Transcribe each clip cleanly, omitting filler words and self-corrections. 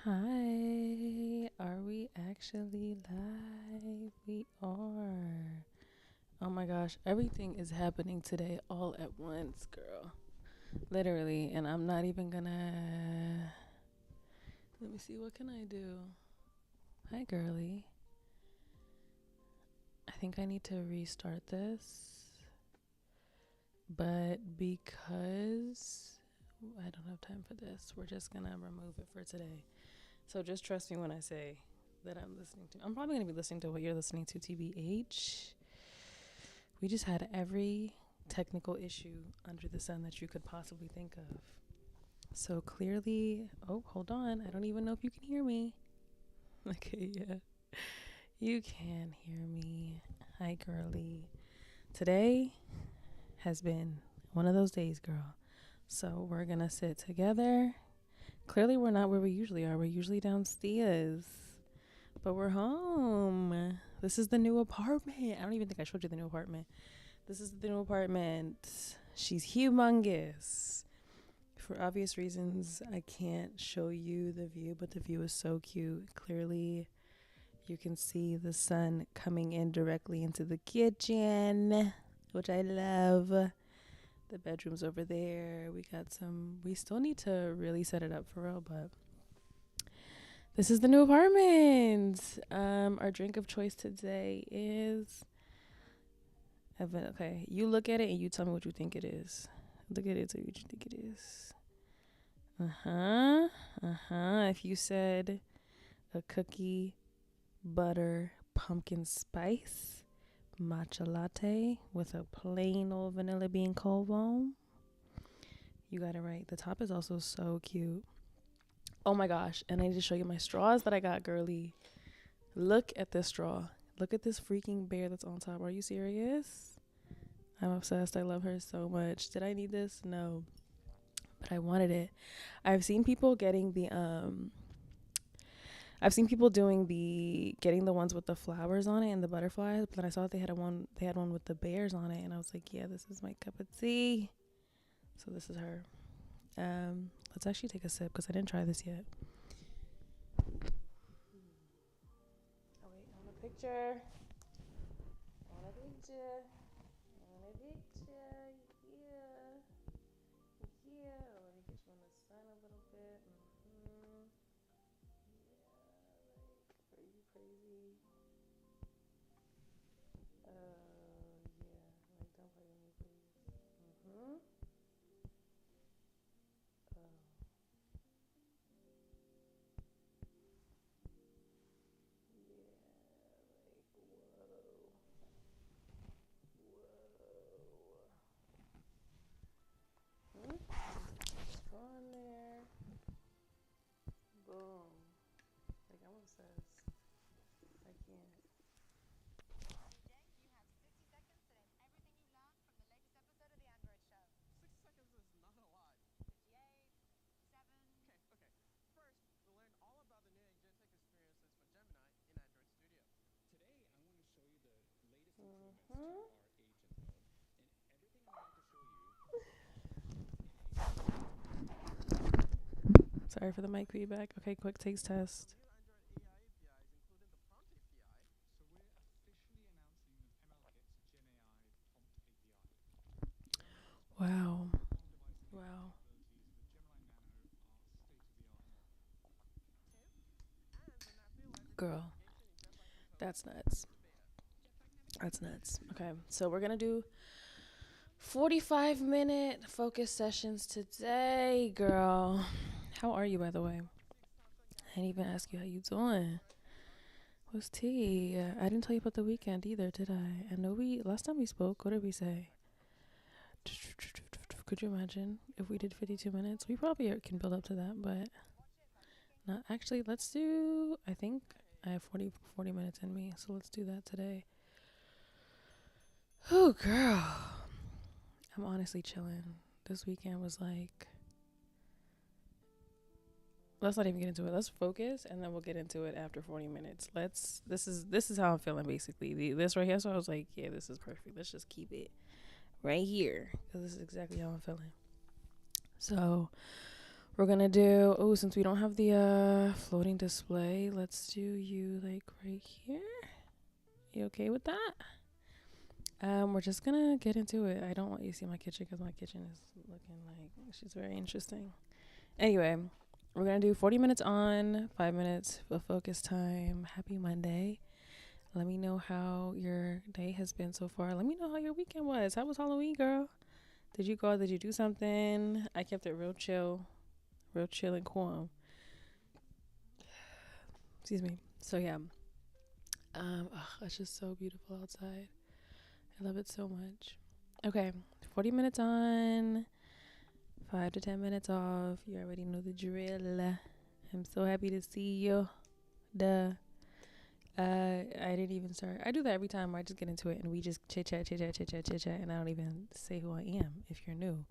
Hi, are we actually live? We are. Oh my gosh, everything is happening today all at once, girl. Literally, and I'm not even gonna. Let me see, what can I do? Hi, girly. I think I need to restart this, but because I don't have time for this, we're just gonna remove it for today. So just trust me when I say that I'm listening to. I'm probably going to be listening to what you're listening to, TBH. We just had every technical issue under the sun that you could possibly think of. So clearly, oh, hold on. I don't even know if you can hear me. Okay, yeah. You can hear me. Hi, girly. Today has been one of those days, girl. So we're going to sit together. Clearly, we're not where we usually are. We're usually downstairs. But we're home. This is the new apartment. I don't even think I showed you the new apartment. This is the new apartment. She's humongous. For obvious reasons, I can't show you the view, but the view is so cute. Clearly, you can see the sun coming in directly into the kitchen, which I love. The bedroom's over there. We still need to really set it up for real, but this is the new apartment. Our drink of choice today is Evan. Okay, you look at it and you tell me what you think it is. Look at it, tell me what you think it is. If you said a cookie, butter, pumpkin spice, matcha latte with a plain old vanilla bean cold foam, you got it right. The top is also so cute. Oh my gosh, and I need to show you my straws that I got, girly. Look at this straw. Look at this freaking bear that's on top. Are you serious? I'm obsessed. I love her so much. Did I need this? No. But I wanted it. I've seen people getting the I've seen people doing getting the ones with the flowers on it and the butterflies, but then I saw they had one with the bears on it, and I was like, yeah, this is my cup of tea. So this is her. Let's actually take a sip because I didn't try this yet. Oh wait, I want a picture. I want a picture. I want a picture. Yeah. Yeah. Oh, let me get you on the sun a little bit. Yeah. Like, are you crazy? Yeah. Like, don't play with me, please. Oh. Yeah. Like, whoa. Straw in there. Boom. Like, I'm obsessed. I can't. Sorry for the mic feedback. Okay, quick taste test. Wow. Wow. Girl, that's nuts. That's nuts. Okay, so we're gonna do 45-minute focus sessions today, girl. How are you, by the way? I didn't even ask you how you doing. What's tea? I didn't tell you about the weekend either, did I? I know last time we spoke, what did we say? Could you imagine if we did 52 minutes? We probably can build up to that, but not actually. Let's do, I think I have 40 minutes in me, so let's do that today. Oh, girl. I'm honestly chilling. This weekend was like, let's not even get into it. Let's focus, and then we'll get into it after 40 minutes. This is how I'm feeling, basically. This right here, so I was like, yeah, this is perfect. Let's just keep it right here, because this is exactly how I'm feeling. So We're gonna do, oh, since we don't have the floating display, let's do you like right here. You okay with that? We're just gonna get into it. I don't want you to see my kitchen because my kitchen is looking like she's very interesting. Anyway, we're gonna do 40 minutes on, 5 minutes for focus time. Happy Monday. Let me know how your day has been so far. Let me know how your weekend was. How was Halloween, girl? Did you go out? Did you do something? I kept it real chill and calm. Excuse me. So yeah, it's just so beautiful outside. I love it so much. Okay, 40 minutes on, 5 to 10 minutes off. You already know the drill. I'm so happy to see you. Duh. I didn't even start. I do that every time. I just get into it and we just chit chat, and I don't even say who I am. If you're new,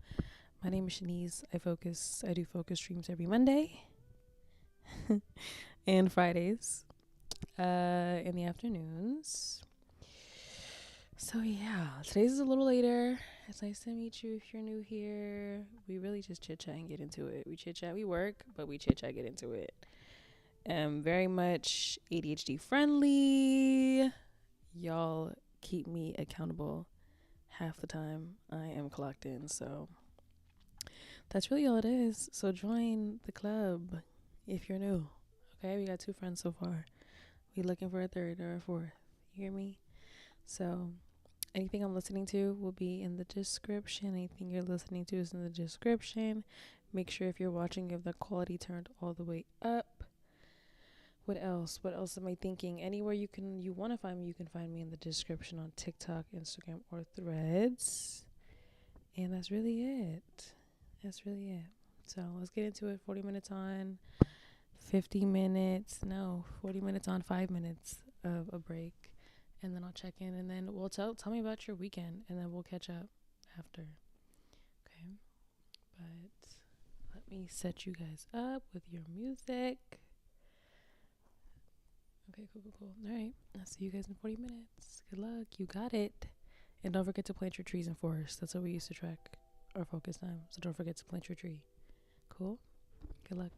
my name is Shanice. I do focus streams every Monday and Fridays, in the afternoons. So yeah, today's is a little later. It's nice to meet you if you're new here. We really just chit chat and get into it. We chit chat, we work, but we chit chat, get into it. Very much ADHD friendly. Y'all keep me accountable half the time I am clocked in. So that's really all it is. So join the club if you're new. Okay, we got 2 friends so far. We looking for a 3rd or a 4th. You hear me? So anything I'm listening to will be in the description. Anything you're listening to is in the description. Make sure if you're watching, you have the quality turned all the way up. What else? What else am I thinking? Anywhere you want to find me, you can find me in the description on TikTok, Instagram, or Threads. And that's really it. So let's get into it. 40 minutes on, 40 minutes on, 5 minutes of a break. And then I'll check in, and then we'll tell me about your weekend, and then we'll catch up after. Okay? But let me set you guys up with your music. Okay, cool. All right. I'll see you guys in 40 minutes. Good luck. You got it. And don't forget to plant your trees in forests. That's what we used to track our focus time. So don't forget to plant your tree. Cool? Good luck.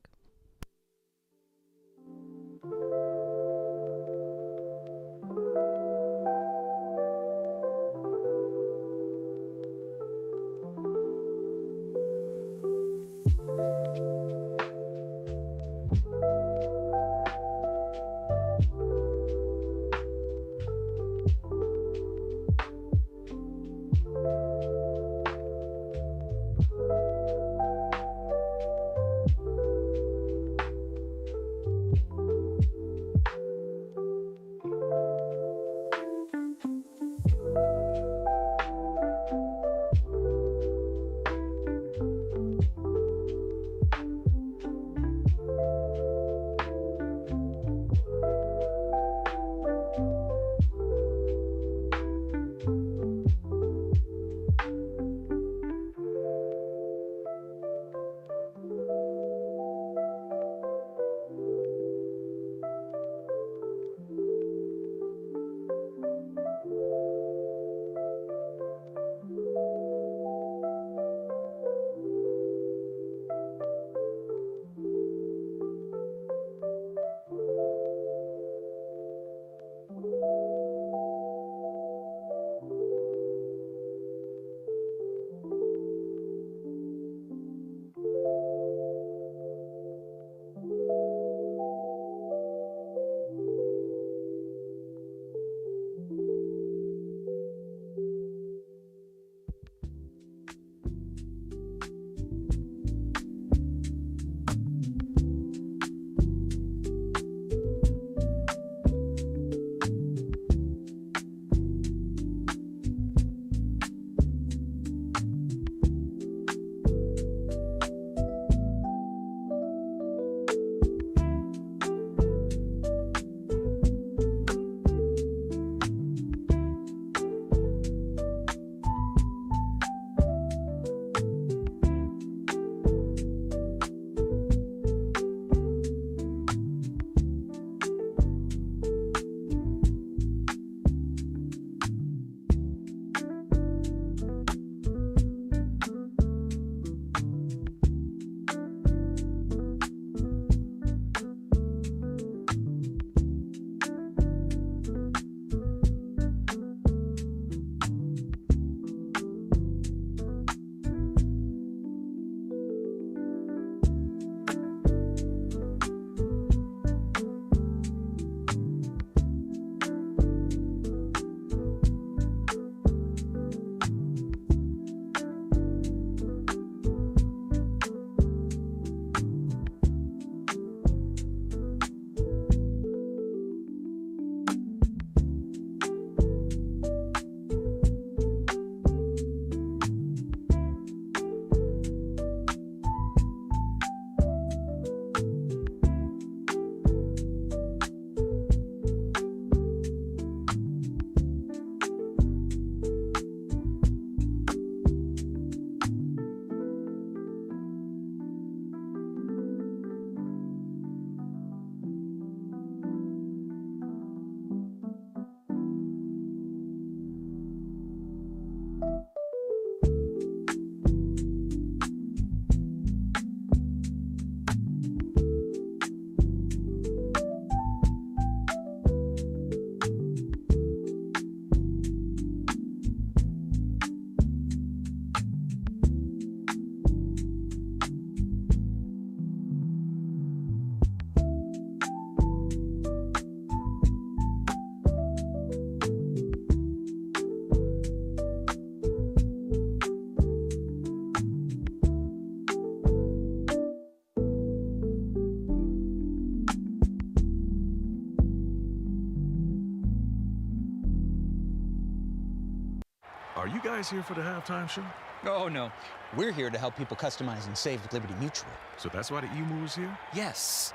guys here for the halftime show? Oh, no. We're here to help people customize and save with Liberty Mutual. So that's why the emu is here? Yes.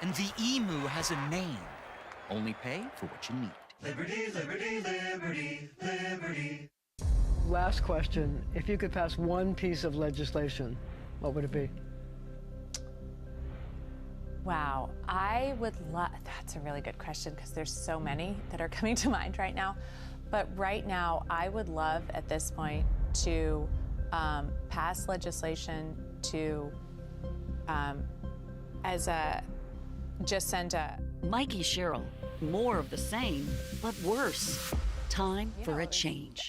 And the emu has a name. Only pay for what you need. Liberty, liberty, liberty, liberty. Last question. If you could pass one piece of legislation, what would it be? Wow, I would love, that's a really good question because there's so many that are coming to mind right now. But right now, I would love at this point to pass legislation to, just send a... Mikey Sherrill, more of the same, but worse. Time for a change.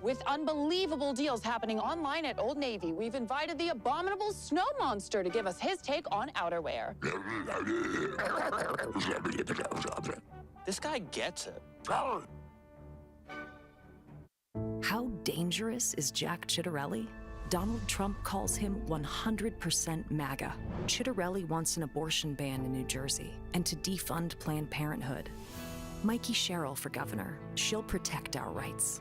With unbelievable deals happening online at Old Navy, we've invited the abominable snow monster to give us his take on outerwear. This guy gets it. How dangerous is Jack Chitterelli? Donald Trump calls him 100% MAGA. Chitterelli wants an abortion ban in New Jersey and to defund Planned Parenthood. Mikey Sherrill for governor. She'll protect our rights.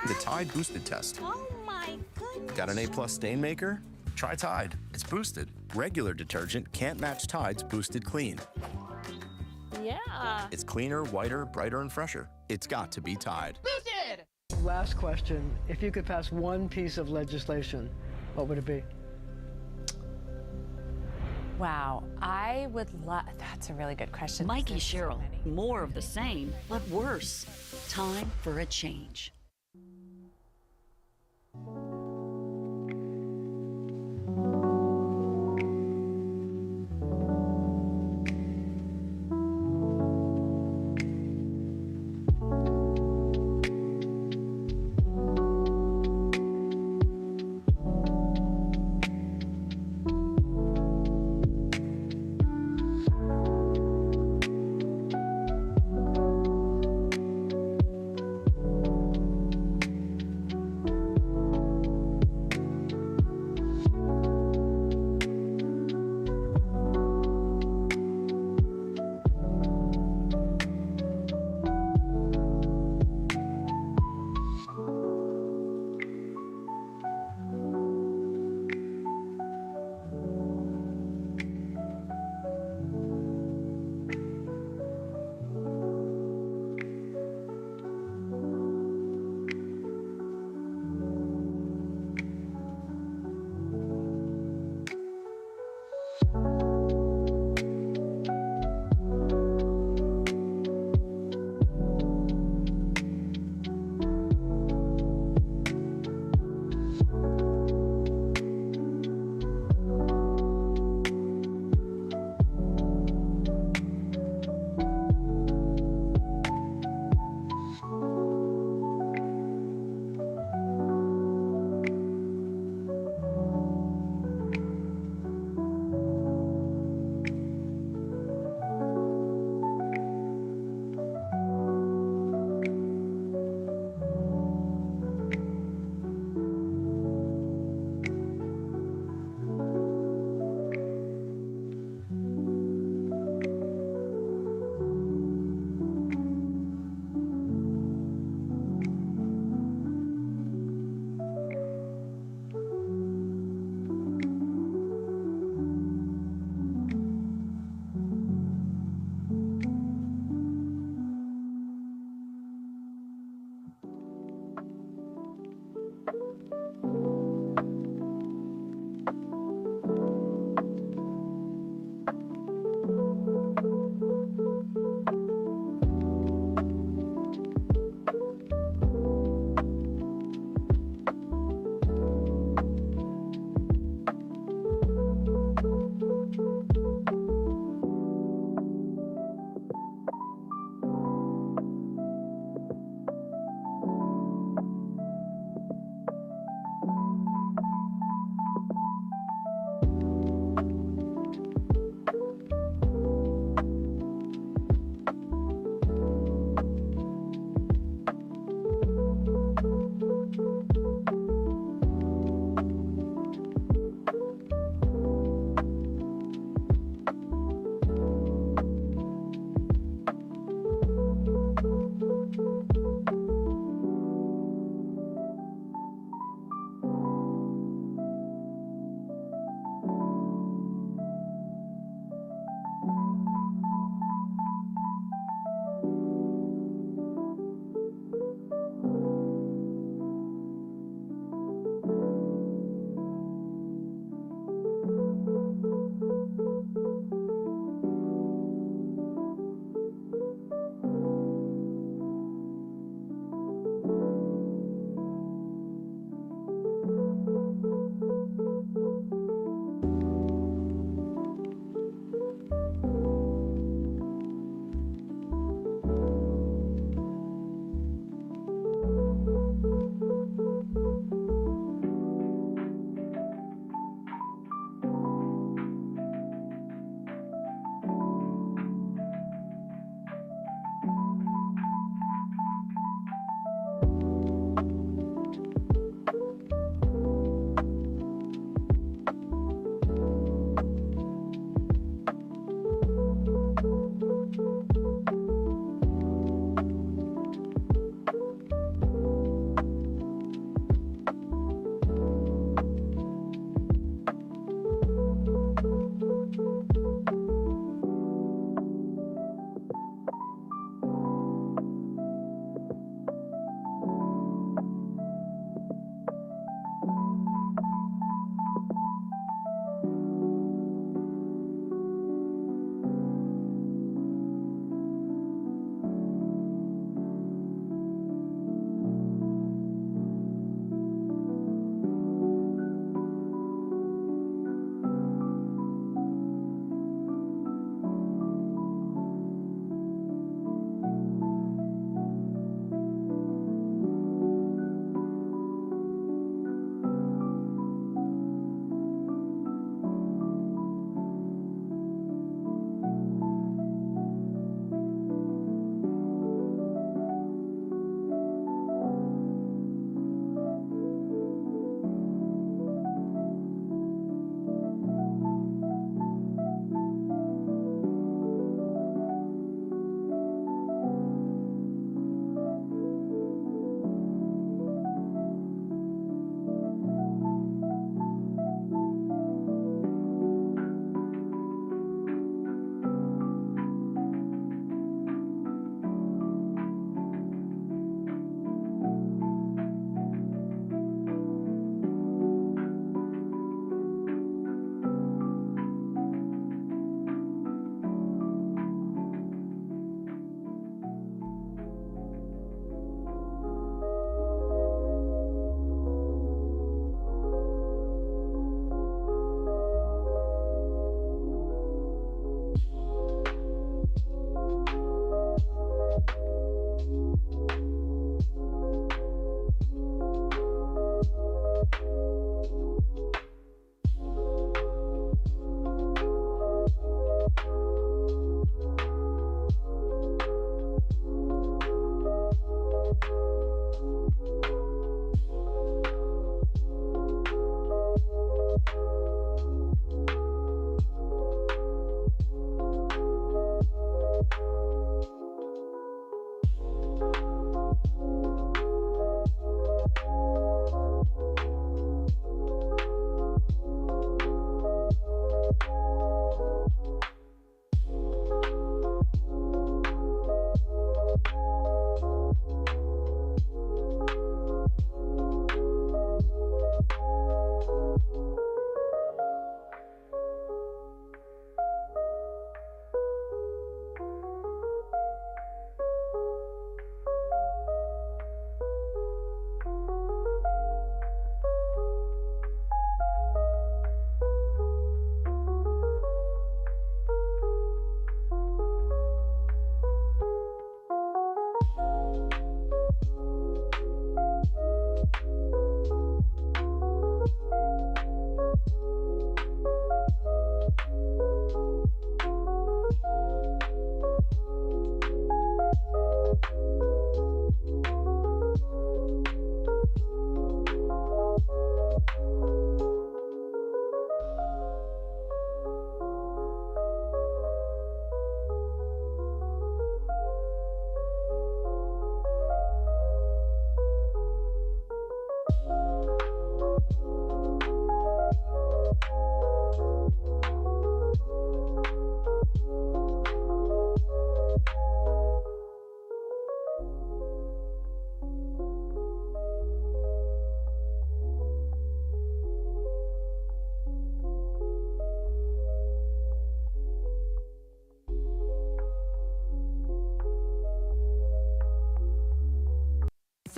The Tide Boosted Test. Oh my goodness. Got an A+ stain maker? Try Tide. It's boosted. Regular detergent can't match Tide's Boosted Clean. Yeah. It's cleaner, whiter, brighter, and fresher. It's got to be Tide. Boosted! Last question. If you could pass one piece of legislation, what would it be? Wow, I would love, that's a really good question. Mikey, There's so Cheryl, many. more of the same, but worse. Time for a change.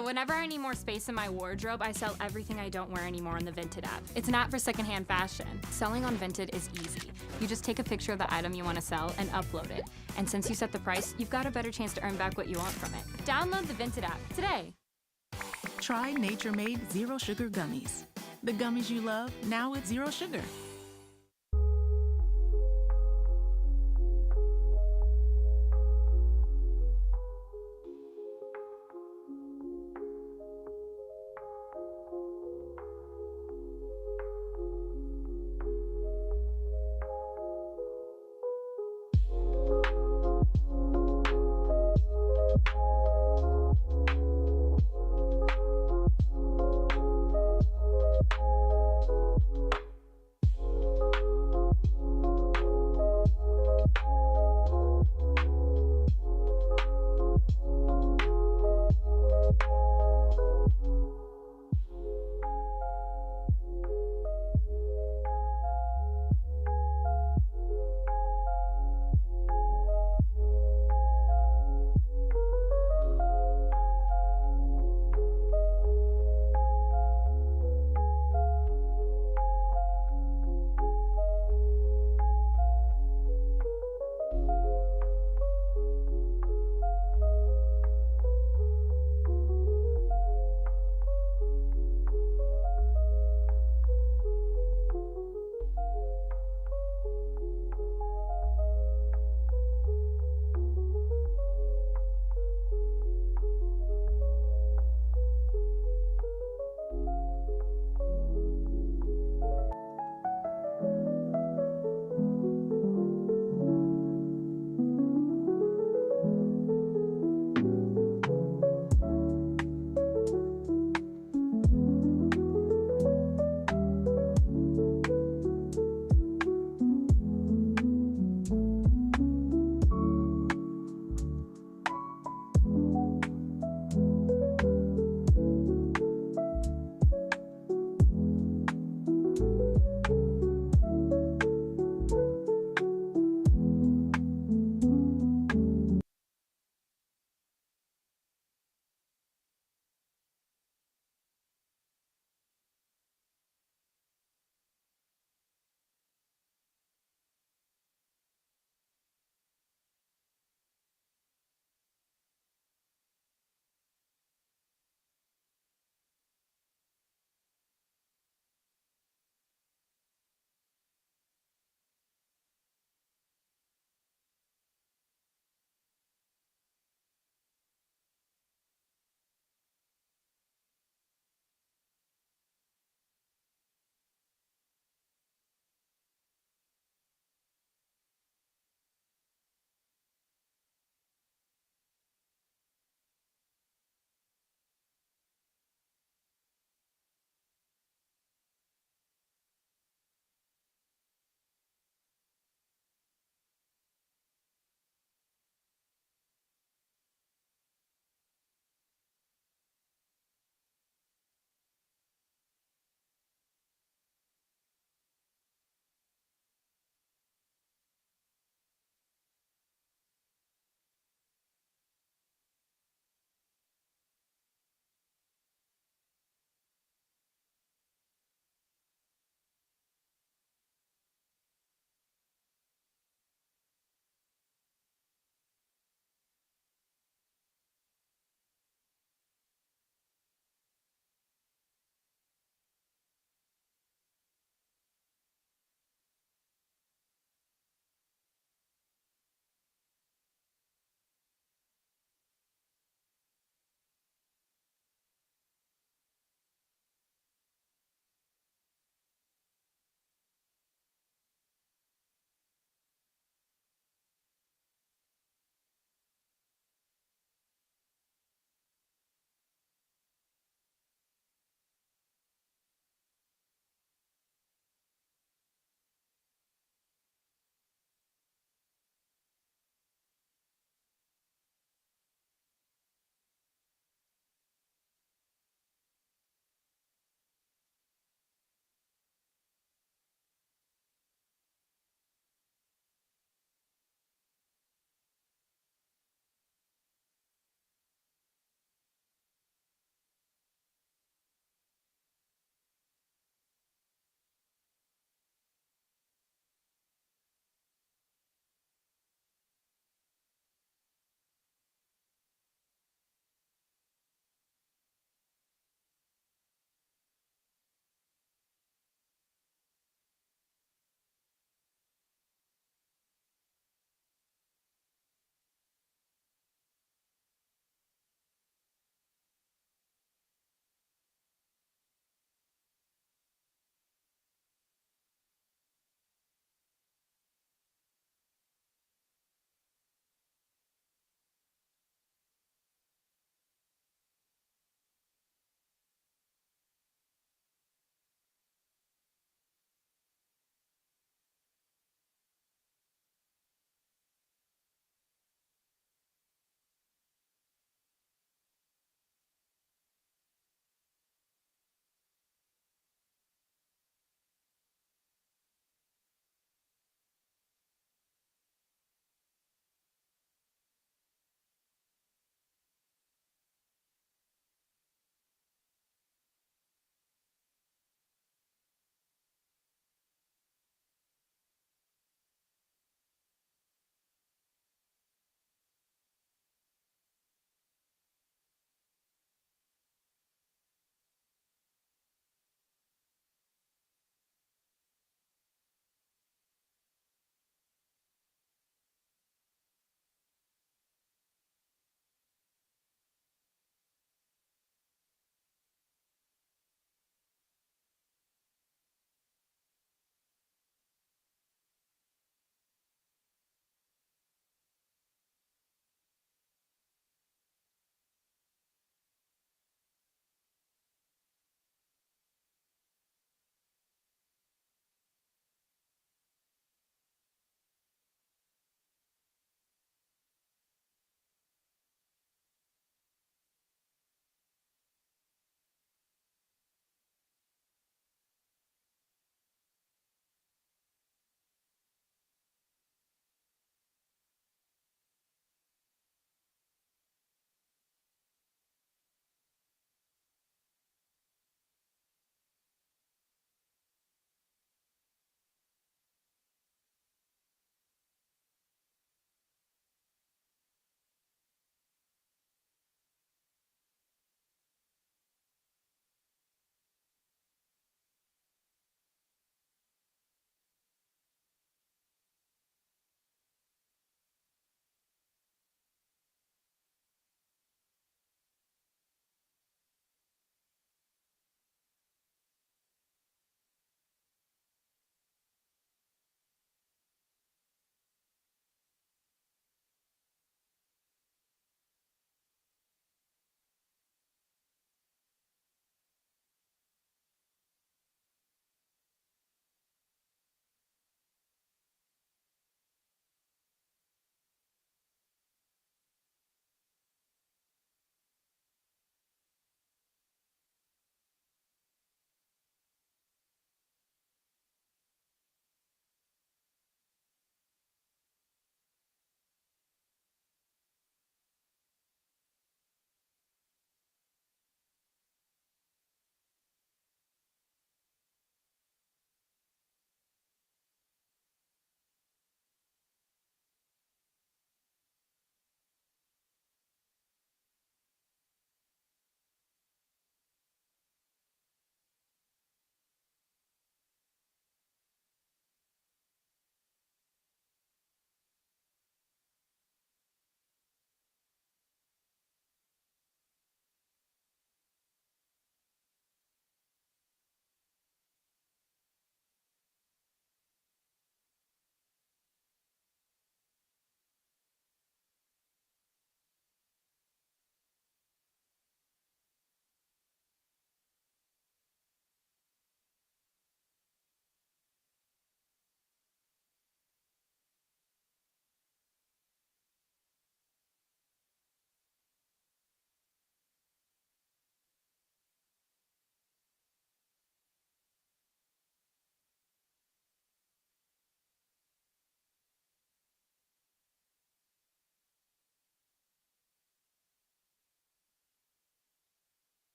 So whenever I need more space in my wardrobe, I sell everything I don't wear anymore on the Vinted app. It's not for secondhand fashion. Selling on Vinted is easy. You just take a picture of the item you want to sell and upload it. And since you set the price, you've got a better chance to earn back what you want from it. Download the Vinted app today. Try Nature-Made Zero Sugar Gummies. The gummies you love, now with zero sugar.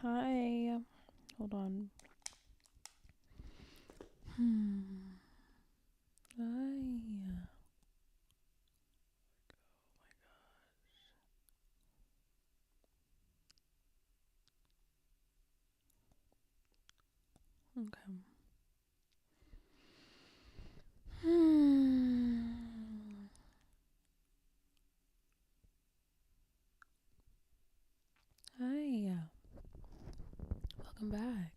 Hi. Hold on. Hi. Okay. Hi. Welcome back.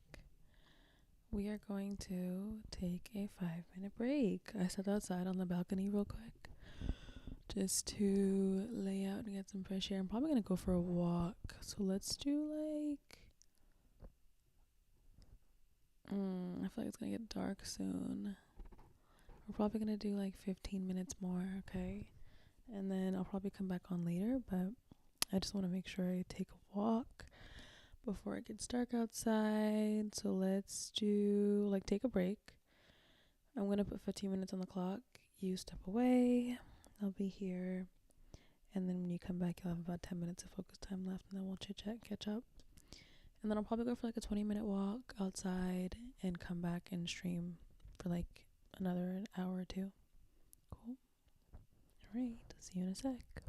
We are going to take a 5-minute break. I stepped outside on the balcony real quick just to lay out and get some fresh air. I'm probably going to go for a walk. So let's do like... I feel like it's going to get dark soon. We're probably going to do like 15 minutes more, okay? And then I'll probably come back on later, but I just want to make sure I take a walk before it gets dark outside. So let's do like take a break. I'm gonna put 15 minutes on the clock. You step away, I'll be here, and then when you come back you'll have about 10 minutes of focus time left, and then we'll chit chat, catch up, and then I'll probably go for like a 20-minute walk outside and come back and stream for like another hour or two. Cool. All right, see you in a sec.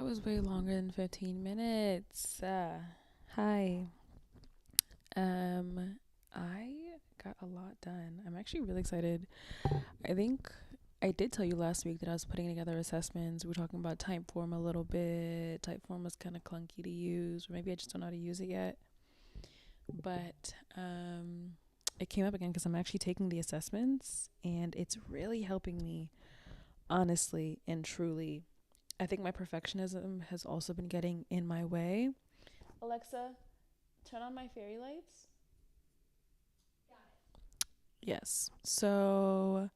was way longer than 15 minutes. Hi. I got a lot done. I'm actually really excited. I think I did tell you last week that I was putting together assessments. We were talking about Typeform a little bit. Typeform was kind of clunky to use, or maybe I just don't know how to use it yet. But it came up again because I'm actually taking the assessments, and it's really helping me, honestly and truly. I think my perfectionism has also been getting in my way. Alexa, turn on my fairy lights. Yes. So,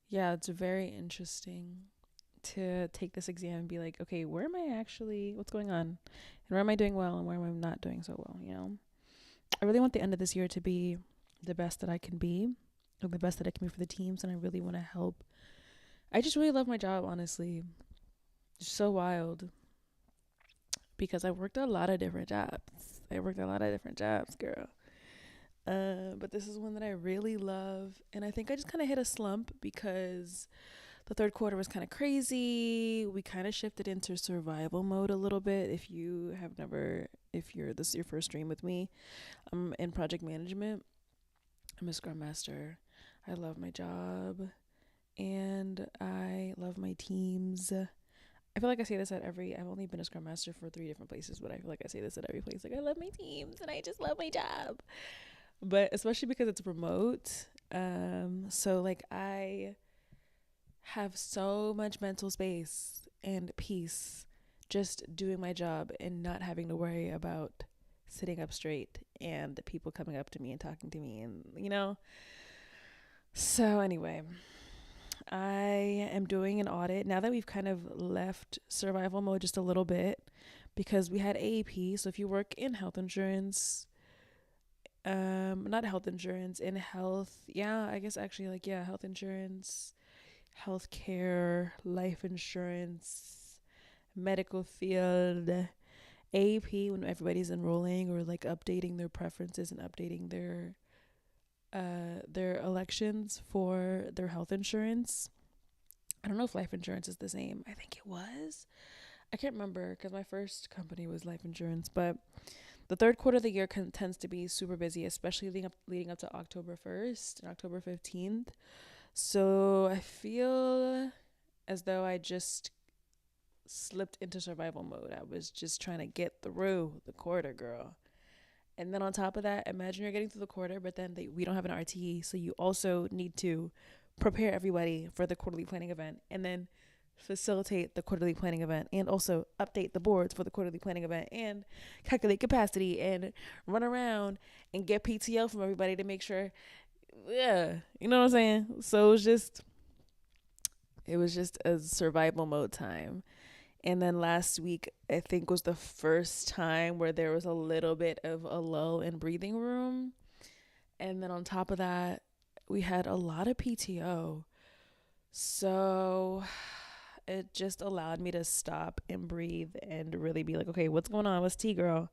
yeah, it's very interesting to take this exam and be like, okay, where am I actually, what's going on? And where am I doing well and where am I not doing so well, you know? I really want the end of this year to be the best that I can be, or the best that I can be for the teams, and I really want to help. I just really love my job, honestly. It's so wild. Because I worked a lot of different jobs. Girl. But this is one that I really love. And I think I just kind of hit a slump because the third quarter was kind of crazy. We kind of shifted into survival mode a little bit. If this is your first stream with me, I'm in project management. I'm a scrum master. I love my job and I love my teams. I feel like I say this at I've only been a scrum master for 3 different places, but I feel like I say this at every place. Like, I love my teams and I just love my job. But especially because it's remote. So like I have so much mental space and peace just doing my job and not having to worry about sitting up straight and people coming up to me and talking to me and, you know. So anyway, I am doing an audit now that we've kind of left survival mode just a little bit because we had AAP. So if you work in health insurance, not health insurance, in health, health insurance, healthcare, life insurance, medical field, AAP, when everybody's enrolling or like updating their preferences and updating their elections for their health insurance. I don't know if life insurance is the same. I think it was. I can't remember because my first company was life insurance, but the third quarter of the year tends to be super busy, especially leading up to October 1st and October 15th. So I feel as though I just slipped into survival mode. I was just trying to get through the quarter, girl. And then on top of that, imagine you're getting through the quarter, but then we don't have an RTE. So you also need to prepare everybody for the quarterly planning event and then facilitate the quarterly planning event and also update the boards for the quarterly planning event and calculate capacity and run around and get PTO from everybody to make sure. Yeah, you know what I'm saying? So it was just a survival mode time. And then last week, I think, was the first time where there was a little bit of a lull in breathing room. And then on top of that, we had a lot of PTO. So it just allowed me to stop and breathe and really be like, okay, what's going on? What's tea, girl?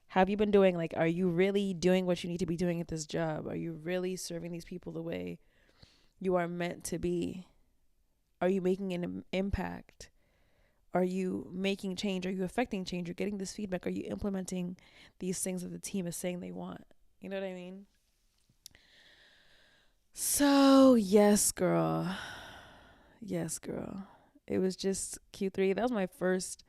How have you been doing? Like, are you really doing what you need to be doing at this job? Are you really serving these people the way you are meant to be? Are you making an impact? Are you making change? Are you affecting change? Are you getting this feedback? Are you implementing these things that the team is saying they want? You know what I mean? So, yes, girl. Yes, girl. It was just Q3. That was my first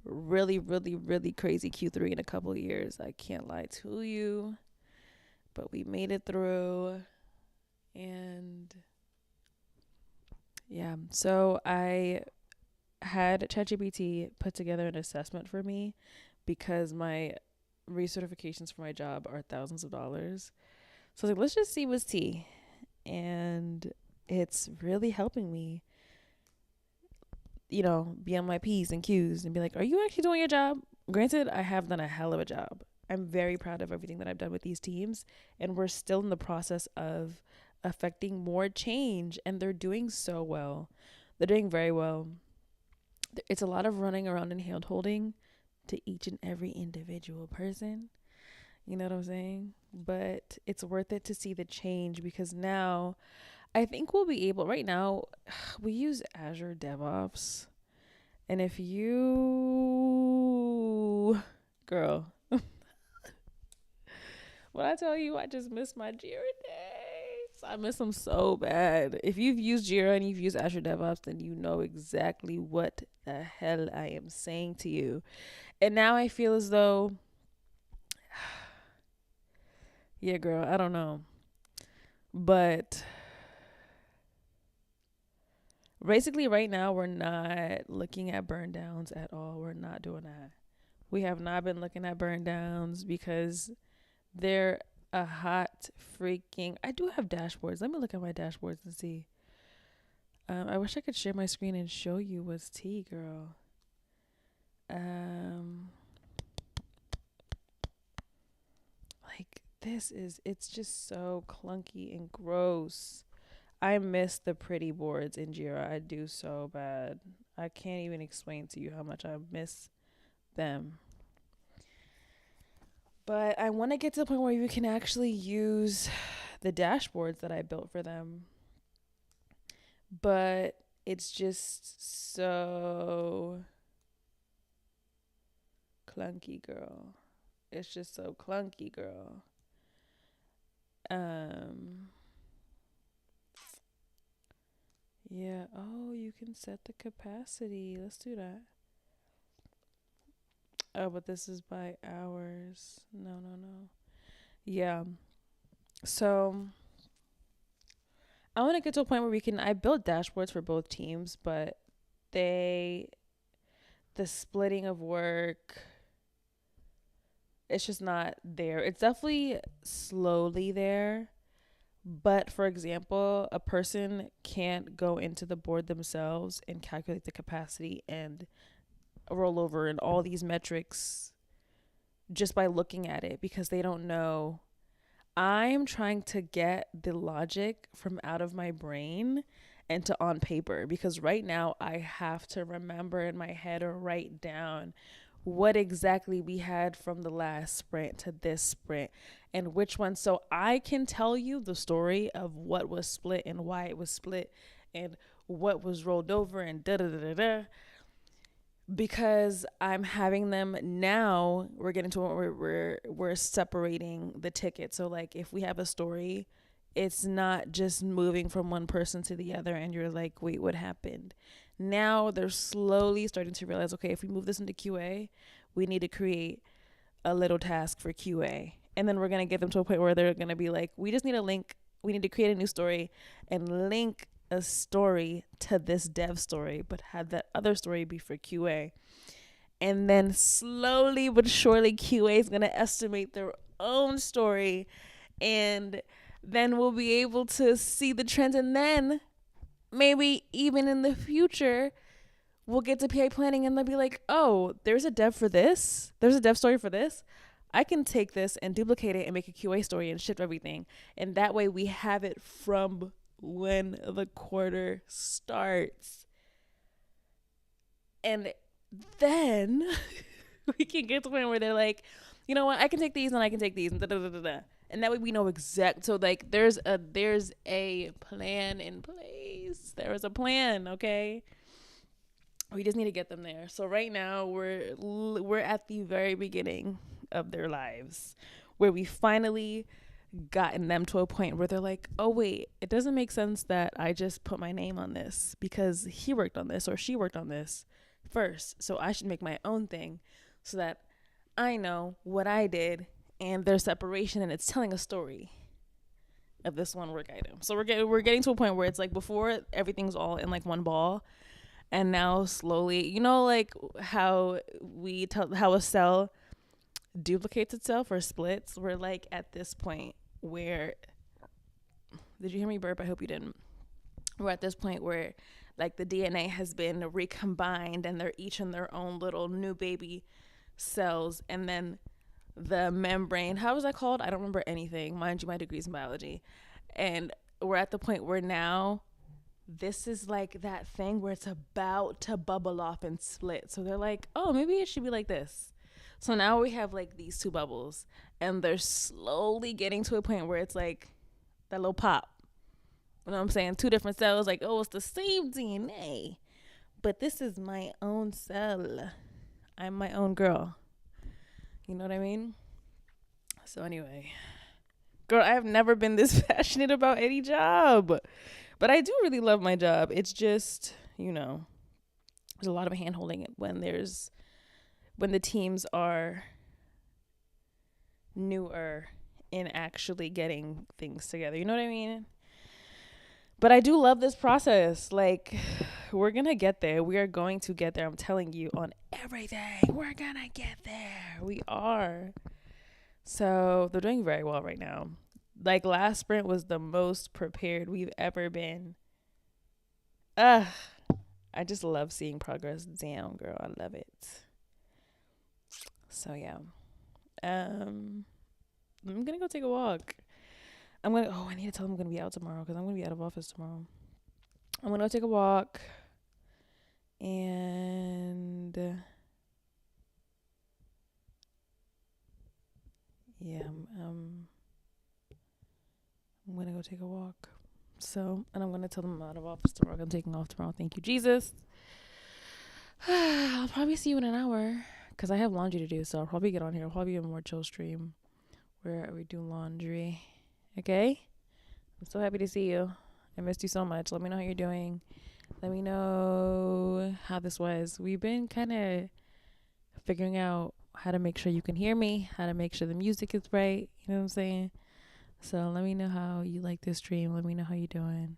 really, really, really crazy Q3 in a couple of years. I can't lie to you. But we made it through. And yeah, so I had ChatGPT put together an assessment for me because my recertifications for my job are thousands of dollars. So I was like, let's just see what's tea. And it's really helping me, you know, be on my P's and Q's and be like, are you actually doing your job? Granted, I have done a hell of a job. I'm very proud of everything that I've done with these teams. And we're still in the process of affecting more change. And they're doing so well. They're doing very well. It's a lot of running around and hand holding to each and every individual person. You know what I'm saying? But it's worth it to see the change because now I think we'll be able, right now we use Azure DevOps And if you, girl, when I tell you I just miss my Jira days, I miss them so bad. If you've used Jira and you've used Azure DevOps, then you know exactly what the hell I am saying to you. And now I feel as though, yeah, girl, I don't know. But basically right now we're not looking at burn downs at all. We're not doing that. We have not been looking at burn downs because they're a hot freaking, I do have dashboards. Let me look at my dashboards and see. I wish I could share my screen and show you what's tea, girl. Like it's just so clunky and gross. I miss the pretty boards in Jira. I do so bad. I can't even explain to you how much I miss them. But I want to get to the point where you can actually use the dashboards that I built for them. But it's just so clunky, girl. It's just so clunky, girl. Yeah. Oh, you can set the capacity. Let's do that. Oh, but this is by hours. No. Yeah. So I want to get to a point where I built dashboards for both teams, but the splitting of work, it's just not there. It's definitely slowly there. But for example, a person can't go into the board themselves and calculate the capacity and rollover and all these metrics just by looking at it because they don't know. I'm trying to get the logic from out of my brain and to on paper because right now I have to remember in my head or write down what exactly we had from the last sprint to this sprint and which one, so I can tell you the story of what was split and why it was split and what was rolled over and da-da-da-da-da. Because I'm having them now, we're getting to where we're separating the ticket. So like if we have a story, it's not just moving from one person to the other and you're like, wait, what happened? Now they're slowly starting to realize, okay, if we move this into QA, we need to create a little task for QA. And then we're going to get them to a point where they're going to be like, we just need a link. We need to create a new story and link a story to this dev story, but have that other story be for QA. And then slowly but surely QA is going to estimate their own story, and then we'll be able to see the trends. And then maybe even in the future we'll get to PA planning and they'll be like, oh, there's a dev for this, there's a dev story for this, I can take this and duplicate it and make a QA story and shift everything. And that way we have it from when the quarter starts. And then we can get to the point where they're like, you know what, I can take these and I can take these and da-da-da-da-da. And that way we know exact. So like there's a plan in place. There is a plan, okay? We just need to get them there. So right now we're at the very beginning of their lives where we finally gotten them to a point where they're like, oh wait, it doesn't make sense that I just put my name on this because he worked on this or she worked on this first. So I should make my own thing so that I know what I did and there's separation and it's telling a story of this one work item. So we're getting to a point where it's like before everything's all in like one ball, and now slowly, you know, like how how a cell duplicates itself or splits. We're like at this point where, did you hear me burp? I hope you didn't. We're at this point where like the DNA has been recombined and they're each in their own little new baby cells, and then the membrane, how was that called? I don't remember anything. Mind you, my degree's in biology. And we're at the point where now this is like that thing where it's about to bubble off and split. So they're like, oh, maybe it should be like this. So now we have like these two bubbles and they're slowly getting to a point where it's like that little pop. You know what I'm saying? Two different cells, like, oh, it's the same DNA, But this is my own cell. I'm my own girl. You know what I mean? So anyway, girl, I have never been this passionate about any job. But I do really love my job. It's just, you know, there's a lot of hand holding when the teams are newer in actually getting things together. You know what I mean? But I do love this process. Like, we're going to get there. We are going to get there. I'm telling you, on everything. We're going to get there. We are. So they're doing very well right now. Like, last sprint was the most prepared we've ever been. I just love seeing progress. Damn, girl. I love it. So, yeah. I'm going to go take a walk. I need to tell them I'm going to be out tomorrow because I'm going to be out of office tomorrow. I'm going to go take a walk. And yeah, I'm going to go take a walk. So, and I'm going to tell them I'm out of office tomorrow. I'm taking off tomorrow. Thank you, Jesus. I'll probably see you in an hour because I have laundry to do. So I'll probably get on here. I'll probably be a more chill stream where we do laundry. Okay? I'm so happy to see you. I missed you so much. Let me know how you're doing. Let me know how this was. We've been kind of figuring out how to make sure you can hear me, how to make sure the music is right. You know what I'm saying? So let me know how you like this stream. Let me know how you're doing.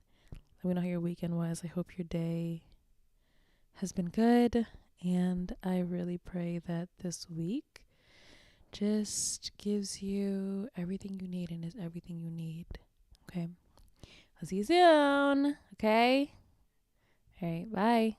Let me know how your weekend was. I hope your day has been good. And I really pray that this week just gives you everything you need and is everything you need. Okay? I'll see you soon. Okay? All right. Bye.